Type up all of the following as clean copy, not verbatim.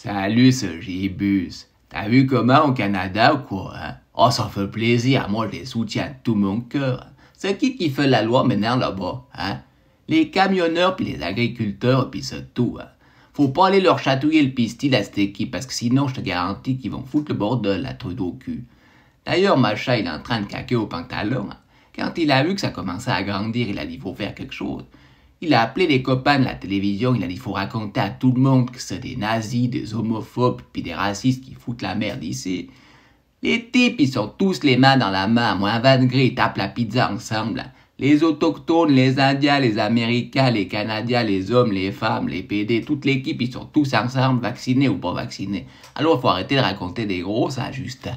Salut ce Gibus. T'as vu comment au Canada ou quoi, hein? Oh, ça fait plaisir, moi je les soutiens de tout mon cœur. C'est qui fait la loi maintenant là-bas, hein? Les camionneurs puis les agriculteurs puis c'est tout, hein? Faut pas aller leur chatouiller le pistil à cette équipe parce que sinon je te garantis qu'ils vont foutre le bordel à Trudeau au cul. D'ailleurs, Macha il est en train de caquer au pantalon, hein. Quand il a vu que ça commençait à grandir, il a dit faut faire quelque chose. Il a appelé les copains de la télévision, il a dit faut raconter à tout le monde que c'est des nazis, des homophobes, puis des racistes qui foutent la merde ici. Les types, ils sont tous les mains dans la main, à moins 20 degrés, ils tapent la pizza ensemble. Les autochtones, les Indiens, les Américains, les Canadiens, les hommes, les femmes, les PD, toute l'équipe, ils sont tous ensemble, vaccinés ou pas vaccinés. Alors il faut arrêter de raconter des grosses, hein, Justin.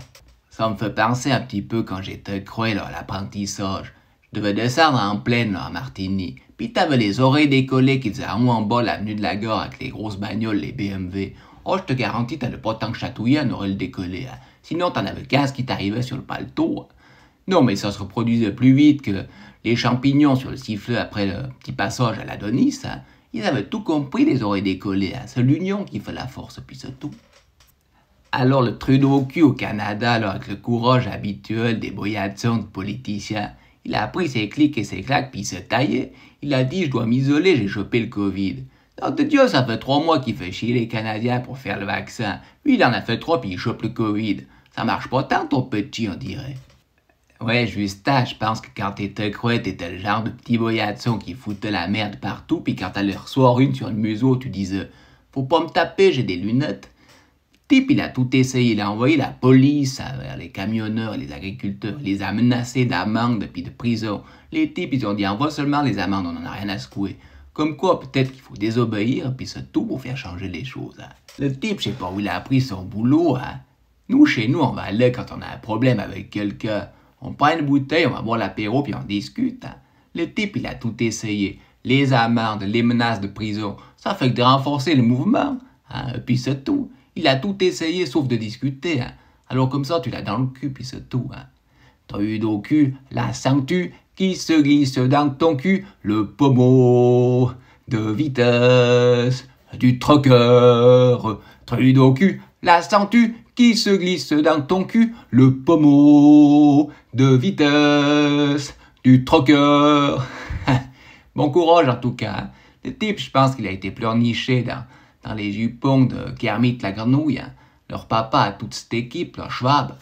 Ça me fait penser un petit peu quand j'étais cruel à l'apprentissage. Je devais descendre en plaine, là, à Martigny. Puis t'avais les oreilles décollées qui faisaient en haut en bas l'avenue de la gare avec les grosses bagnoles, les BMW. Oh, je te garantis, t'allais pas tant que chatouiller un oreille décollée, hein. Sinon, t'en avais 15 qui t'arrivaient sur le paletot. Non, mais ça se reproduisait plus vite que les champignons sur le sifflet après le petit passage à l'Adonis, hein. Ils avaient tout compris, les oreilles décollées, hein. C'est l'union qui fait la force, puis c'est tout. Alors le Trudeau au cul au Canada, là, avec le courage habituel des boyatsons de politiciens, il a pris ses clics et ses claques, puis il s'est taillé. Il a dit « Je dois m'isoler, j'ai chopé le Covid ». Non de Dieu, ça fait 3 mois qu'il fait chier les Canadiens pour faire le vaccin. Lui, il en a fait 3, puis il chope le Covid. Ça marche pas tant, ton petit, on dirait. Ouais, Justin, je pense que quand t'étais creux, t'étais le genre de petit boyatson qui foutait la merde partout, puis quand t'allais recevoir une sur le museau, tu disais « Faut pas me taper, j'ai des lunettes ». Le type, il a tout essayé, il a envoyé la police vers les camionneurs, les agriculteurs, il les a menacés d'amende puis de prison. Les types, ils ont dit envoie seulement les amendes, on en a rien à secouer. Comme quoi, peut-être qu'il faut désobéir, puis c'est tout pour faire changer les choses, hein. Le type, je sais pas où il a appris son boulot, hein. Nous, chez nous, on va aller quand on a un problème avec quelqu'un. On prend une bouteille, on va boire l'apéro, puis on discute, hein. Le type, il a tout essayé. Les amendes, les menaces de prison, ça fait que de renforcer le mouvement, hein, puis c'est tout. Il a tout essayé sauf de discuter, hein. Alors comme ça, tu l'as dans le cul, puis c'est tout, hein. Trudeau au cul, la sens-tu qui se glisse dans ton cul, le pommeau de vitesse du trucker. Trudeau au cul, la sens-tu qui se glisse dans ton cul, le pommeau de vitesse du trucker. Bon courage en tout cas, hein. Le type, je pense qu'il a été pleurniché dans les jupons de Kermit la grenouille, hein. Leur papa a toute cette équipe, leur Schwab.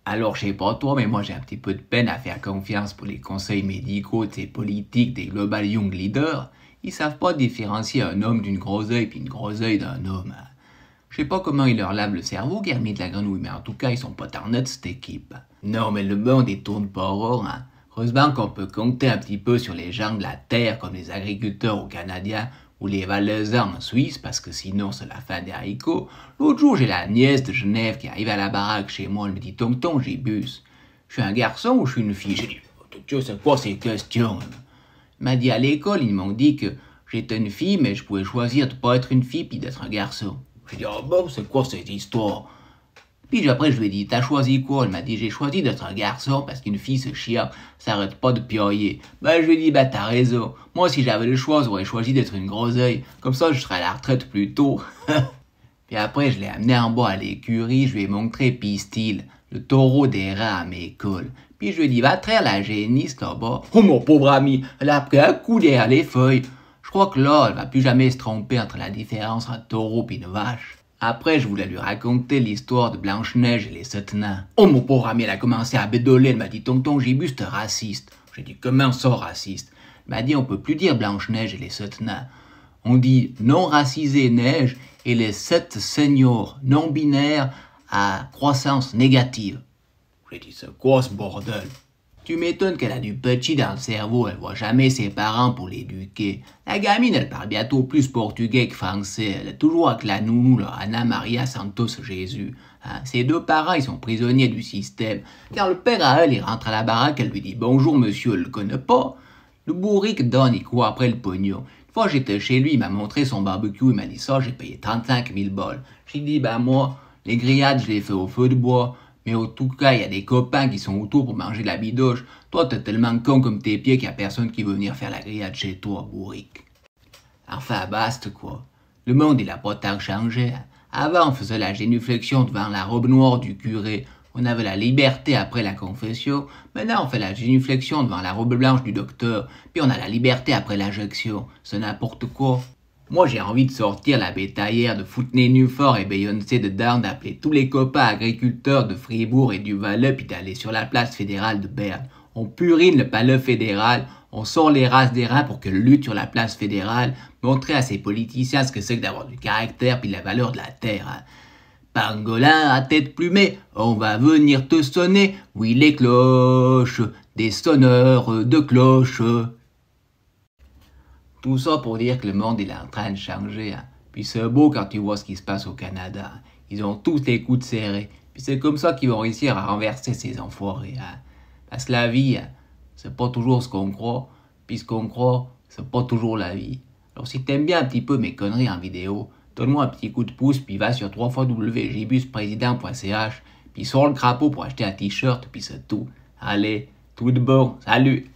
Alors, je sais pas toi, mais moi j'ai un petit peu de peine à faire confiance pour les conseils médicaux de ces politiques des Global Young Leaders. Ils savent pas différencier un homme d'une groseille puis une groseille d'un homme, hein. Je sais pas comment ils leur lavent le cerveau, Kermit la grenouille, mais en tout cas, ils sont pas tant nets, cette équipe. Non, mais le monde, il tourne pas rond, hein. Heureusement qu'on peut compter un petit peu sur les gens de la terre, comme les agriculteurs au Canada, ou les Valaisans en Suisse, parce que sinon c'est la fin des haricots. L'autre jour, j'ai la nièce de Genève qui arrive à la baraque chez moi, elle me dit « Tonton, Gibus, je suis un garçon ou je suis une fille ?» J'ai dit « Dieu, c'est quoi ces questions ?» Elle m'a dit « À l'école, ils m'ont dit que j'étais une fille, mais je pouvais choisir de pas être une fille puis d'être un garçon. » J'ai dit « Oh bon, c'est quoi cette histoire ?» Puis après, je lui ai dit, t'as choisi quoi? Elle m'a dit, j'ai choisi d'être un garçon parce qu'une fille, c'est chiant, ça arrête pas de piailler. Ben, je lui ai dit, t'as raison. Moi, si j'avais le choix, j'aurais choisi d'être une groseille. Comme ça, je serais à la retraite plus tôt. Puis après, je l'ai amené en bas à l'écurie, je lui ai montré Pistil, le taureau des rats à mes cols. Puis je lui ai dit, va traire la génisse là-bas. Oh, mon pauvre ami, elle a pris un coup derrière les feuilles. Je crois que là, elle va plus jamais se tromper entre la différence entre un taureau et une vache. Après, je voulais lui raconter l'histoire de Blanche-Neige et les 7 nains. Oh, mon pauvre ami, elle a commencé à bédoler. Elle m'a dit, tonton Gibus, t'es raciste. J'ai dit, comment ça, raciste? Elle m'a dit, on peut plus dire Blanche-Neige et les 7 nains. On dit non racisé neige et les 7 seniors non binaires à croissance négative. J'ai dit, c'est quoi ce bordel? Tu m'étonnes qu'elle a du petit dans le cerveau, elle voit jamais ses parents pour l'éduquer. La gamine, elle parle bientôt plus portugais que français, elle est toujours avec la nounou, là, Anna Maria Santos Jésus. Hein? Ses 2 parents, ils sont prisonniers du système. Car le père à elle, il rentre à la baraque, elle lui dit « Bonjour monsieur », elle le connaît pas. Le bourrique donne, il court après le pognon. Une fois, j'étais chez lui, il m'a montré son barbecue, il m'a dit ça, j'ai payé 35 000 balles. J'ai dit, moi, les grillades, je les fais au feu de bois. Mais en tout cas, il y a des copains qui sont autour pour manger de la bidoche. Toi, t'es tellement con comme tes pieds qu'il y a personne qui veut venir faire la grillade chez toi, bourrique. Enfin, basta, quoi. Le monde, il a pas tant changé. Avant, on faisait la génuflexion devant la robe noire du curé. On avait la liberté après la confession. Maintenant, on fait la génuflexion devant la robe blanche du docteur. Puis on a la liberté après l'injection. C'est n'importe quoi. Moi, j'ai envie de sortir la bétaillère, de foutre Nénuphar et Beyoncé dedans, d'appeler tous les copains agriculteurs de Fribourg et du Valais, puis d'aller sur la place fédérale de Berne. On purine le palais fédéral, on sort les races des reins pour que lutte sur la place fédérale, montrer à ces politiciens ce que c'est que d'avoir du caractère puis la valeur de la terre. Hein. Pangolin à tête plumée, on va venir te sonner, oui les cloches, des sonneurs de cloches. Tout ça pour dire que le monde il est en train de changer. Hein. Puis c'est beau quand tu vois ce qui se passe au Canada. Hein. Ils ont tous les coudes serrés. Puis c'est comme ça qu'ils vont réussir à renverser ces enfoirés. Hein. Parce que la vie, hein, c'est pas toujours ce qu'on croit. Puis ce qu'on croit, c'est pas toujours la vie. Alors si t'aimes bien un petit peu mes conneries en vidéo, donne-moi un petit coup de pouce, puis va sur www.jbuspresident.ch, puis sors le crapaud pour acheter un t-shirt, puis c'est tout. Allez, tout de bon, salut!